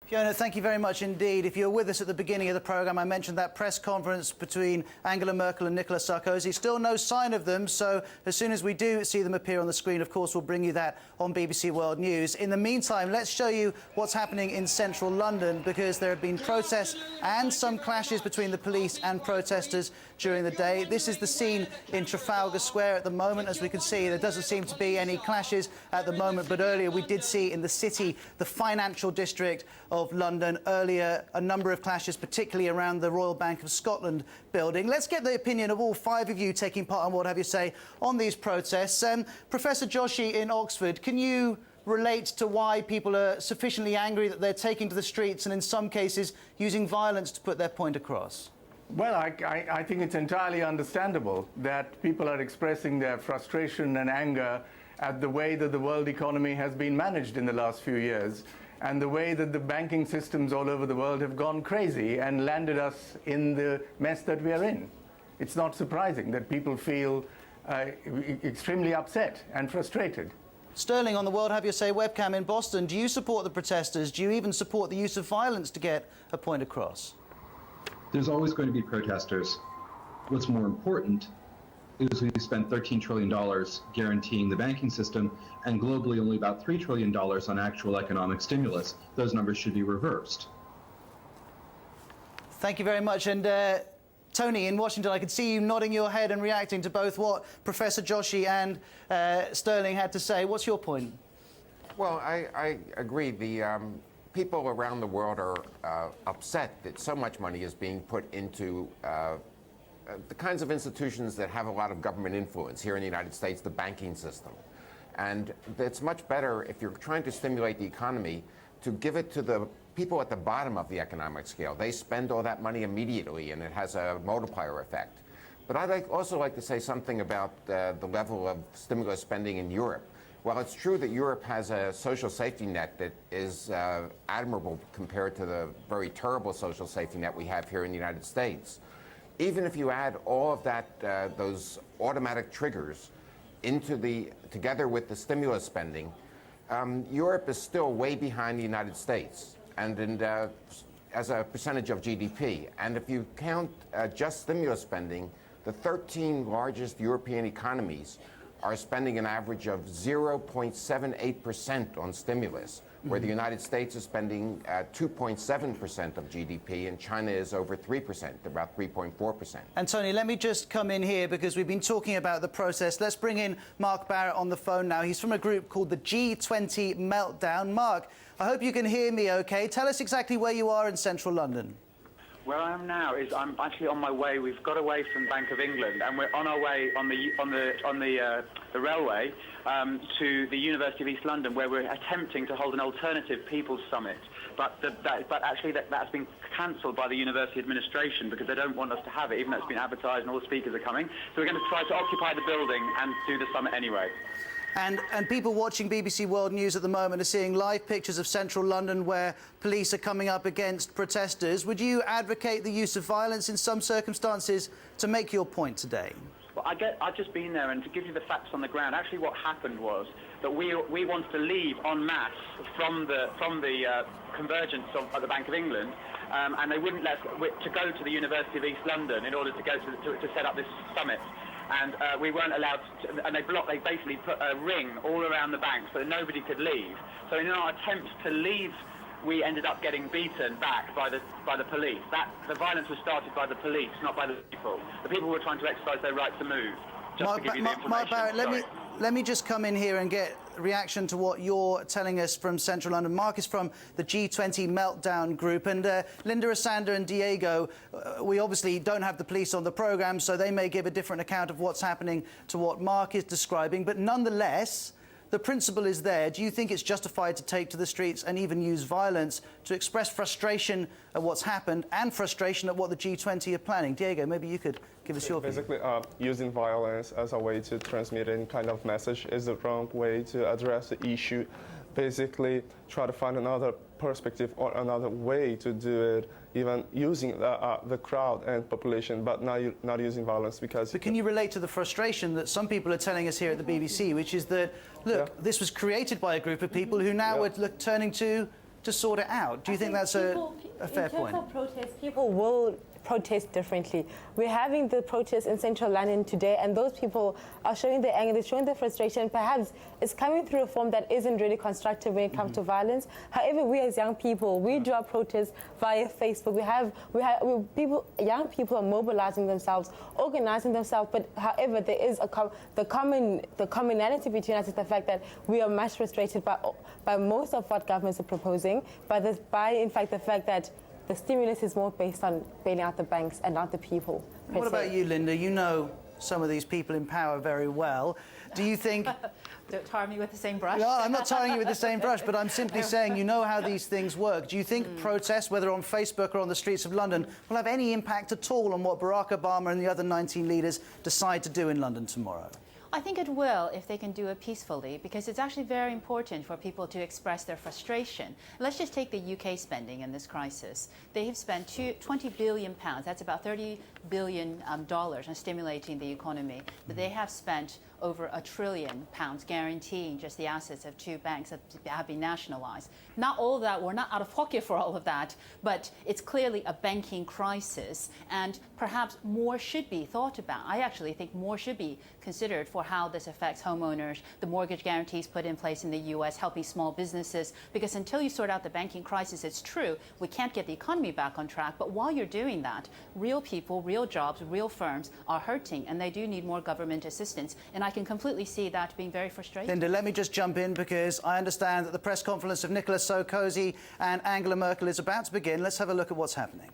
Fiona, thank you very much indeed. If you were with us at the beginning of the programme, I mentioned that press conference between Angela Merkel and Nicolas Sarkozy. Still no sign of them, so as soon as we do see them appear on the screen, of course, we'll bring you that on BBC World News. In the meantime, let's show you what's happening in central London, because there have been protests and some clashes between the police and protesters during the day. This is the scene in Trafalgar Square at the moment. As we can see, there doesn't seem to be any clashes at the moment, but earlier we did see in the city, the financial district of London, earlier a number of clashes, particularly around the Royal Bank of Scotland building. Let's get the opinion of all five of you taking part on what have you say on these protests. Professor Joshi in Oxford, can you relate to why people are sufficiently angry that they're taking to the streets and in some cases using violence to put their point across? Well, I think it's entirely understandable that people are expressing their frustration and anger at the way that the world economy has been managed in the last few years, and the way that the banking systems all over the world have gone crazy and landed us in the mess that we are in. It's not surprising that people feel extremely upset and frustrated. Sterling, on the World Have Your Say webcam in Boston, do you support the protesters? Do you even support the use of violence to get a point across? There's always going to be protesters. What's more important is we spent $13 trillion guaranteeing the banking system, and globally only about $3 trillion on actual economic stimulus. Those numbers should be reversed. Thank you very much. And Tony, in Washington, I could see you nodding your head and reacting to both what Professor Joshi and Sterling had to say. What's your point? Well, I agree. The people around the world are upset that so much money is being put into the kinds of institutions that have a lot of government influence here in the United States, the banking system. And it's much better, if you're trying to stimulate the economy, to give it to the people at the bottom of the economic scale. They spend all that money immediately, and it has a multiplier effect. But I'd also like to say something about the level of stimulus spending in Europe. While it's true that Europe has a social safety net that is admirable compared to the very terrible social safety net we have here in the United States, even if you add all of that, those automatic triggers together with the stimulus spending, Europe is still way behind the United States, and as a percentage of GDP. And if you count just stimulus spending, the 13 largest European economies are spending an average of 0.78% on stimulus, where the United States is spending 2.7% of GDP, and China is over 3%, about 3.4%. And Tony, let me just come in here, because we've been talking about the process. Let's bring in Mark Barrett on the phone now. He's from a group called the G20 Meltdown. Mark, I hope you can hear me okay. Tell us exactly where you are in central London. Where I am now is I'm actually on my way. We've got away from Bank of England, and we're on our way on the railway to the University of East London, where we're attempting to hold an alternative People's Summit. But actually that's been cancelled by the university administration because they don't want us to have it, even though it's been advertised and all the speakers are coming. So we're going to try to occupy the building and do the summit anyway. And people watching BBC World News at the moment are seeing live pictures of central London where police are coming up against protesters. Would you advocate the use of violence in some circumstances to make your point today? Well, I've just been there, and to give you the facts on the ground, actually what happened was that we wanted to leave en masse from the convergence of the Bank of England, and they wouldn't let us to go to the University of East London in order to go to set up this summit. And we weren't allowed to, and they basically put a ring all around the bank so that nobody could leave. So in our attempts to leave, we ended up getting beaten back by the police. The violence was started by the police, not by the people. The people were trying to exercise their right to move. Mark Barrett, let me just come in here and get a reaction to what you're telling us from central London. Mark is from the G20 Meltdown group, and Linda Asander and Diego, we obviously don't have the police on the programme, so they may give a different account of what's happening to what Mark is describing, but nonetheless, the principle is there. Do you think it's justified to take to the streets and even use violence to express frustration at what's happened and frustration at what the G20 are planning? Diego, maybe you could give us your view. Basically, using violence as a way to transmit any kind of message is the wrong way to address the issue. Basically, try to find another perspective or another way to do it, even using the crowd and population, but not using violence. Because. But can you relate to the frustration that some people are telling us here at the BBC, which is that, look, this was created by a group of people who now are turning to to sort it out. Do you think that's a fair point? In terms of protest, people will protest differently. We're having the protests in central London today, and those people are showing their anger, they're showing their frustration. Perhaps it's coming through a form that isn't really constructive when it comes to violence. However, we as young people, we do our protests via Facebook. Young people are mobilizing themselves, organizing themselves. But however, there is the commonality between us is the fact that we are much frustrated by most of what governments are proposing, by in fact the fact that the stimulus is more based on bailing out the banks and not the people. What about you, Linda? You know some of these people in power very well. Do you think... Don't tar me with the same brush. No, I'm not tarring you with the same brush, but I'm simply saying you know how these things work. Do you think protests, whether on Facebook or on the streets of London, will have any impact at all on what Barack Obama and the other 19 leaders decide to do in London tomorrow? I think it will if they can do it peacefully, because it's actually very important for people to express their frustration. Let's just take the UK spending in this crisis. They have spent £20 billion, that's about $30 billion on stimulating the economy, but they have spent over £1 trillion guaranteeing just the assets of 2 banks that have been nationalized. Not all of that, we're not out of pocket for all of that, but it's clearly a banking crisis, and perhaps more should be thought about. I actually think more should be considered for how this affects homeowners, the mortgage guarantees put in place in the US, helping small businesses, because until you sort out the banking crisis, it's true, we can't get the economy back on track, but while you're doing that, real people, real jobs, real firms are hurting, and they do need more government assistance, and I can completely see that being very frustrating. Linda, let me just jump in, because I understand that the press conference of Nicolas Sarkozy and Angela Merkel is about to begin. Let's have a look at what's happening.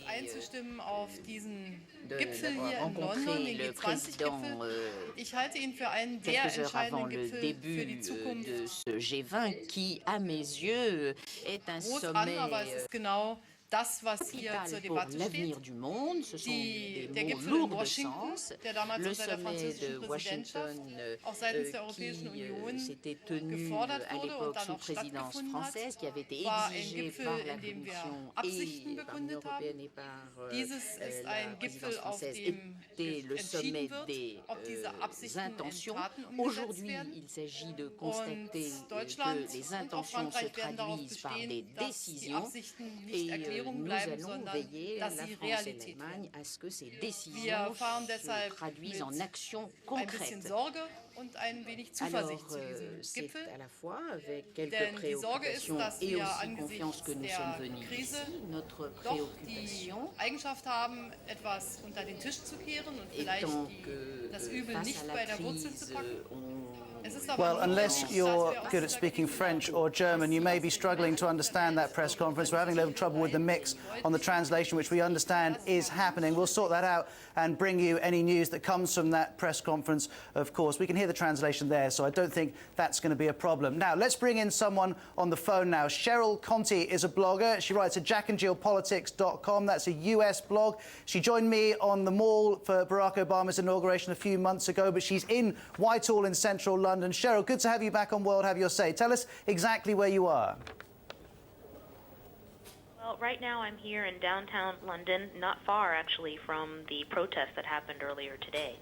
Einzustimmen auf diesen Gipfel hier in London, den G20-Gipfel. Ich halte ihn für einen sehr entscheidenden Gipfel für die Zukunft. G20 qui, à mes yeux, est un Groß an, sommet aber es ist genau das, was hier zur pour Debatte l'avenir steht. du monde. Ce sont Der des mots Gipfel in lourds de Washington, sens. der damals Le unter der sommet französischen de Präsidentschaft Washington auch seitens der Europäischen qui Union s'était tenu gefordert à wurde und l'époque dann sous auch présidence stattgefunden française, qui avait hat, été war ein exigé Gipfel, par la in dem wir Commission Absichten et par l'Union begründet haben. européenne et par Dieses ist la ein présidence Gipfel, auf française, dem était le sommet entschieden wird, des ob diese Absichten in intentions. Taten umgesetzt Aujourd'hui, werden. il s'agit de constater Und Deutschland que les und auch intentions se Frankreich werden darauf traduisent par des bestehen, dass die décisions Absichten nicht et Erklärungen nous bleiben, allons sondern veiller, dass la sie France et Realität l'Allemagne, werden. à ce que ces Wir décisions fahren se deshalb traduisent en mit actions ein bisschen concrètes. Sorge und ein wenig Alors, Zuversicht zu diesem c'est Gipfel. à la fois avec quelques Denn die Sorge ist, préoccupations dass et wir aussi confiance que nous angesichts sommes der venus Krise ici. Notre doch die préoccupation Eigenschaft haben, etwas unter den Tisch zu kehren und vielleicht étant que das Übel face nicht à bei la der Wurzel zu crise, packen. on Es ist aber Well, nur unless wichtig, you're dass wir aus good at dieser speaking Krise French lernen. or German, you may be struggling to understand that press conference. We're having a little trouble with the mix on the translation, which we understand is happening. We'll sort that out and bring you any news that comes from that press conference, of course. We can hear the translation there, so I don't think that's going to be a problem. Now, let's bring in someone on the phone now. Cheryl Conti is a blogger. She writes at jackandjillpolitics.com. That's a US blog. She joined me on the Mall for Barack Obama's inauguration a few months ago, but she's in Whitehall in central London. Cheryl, good to have you back on World Have Your Say. Tell us exactly where you are. Well, right now I'm here in downtown London, not far actually from the protest that happened earlier today.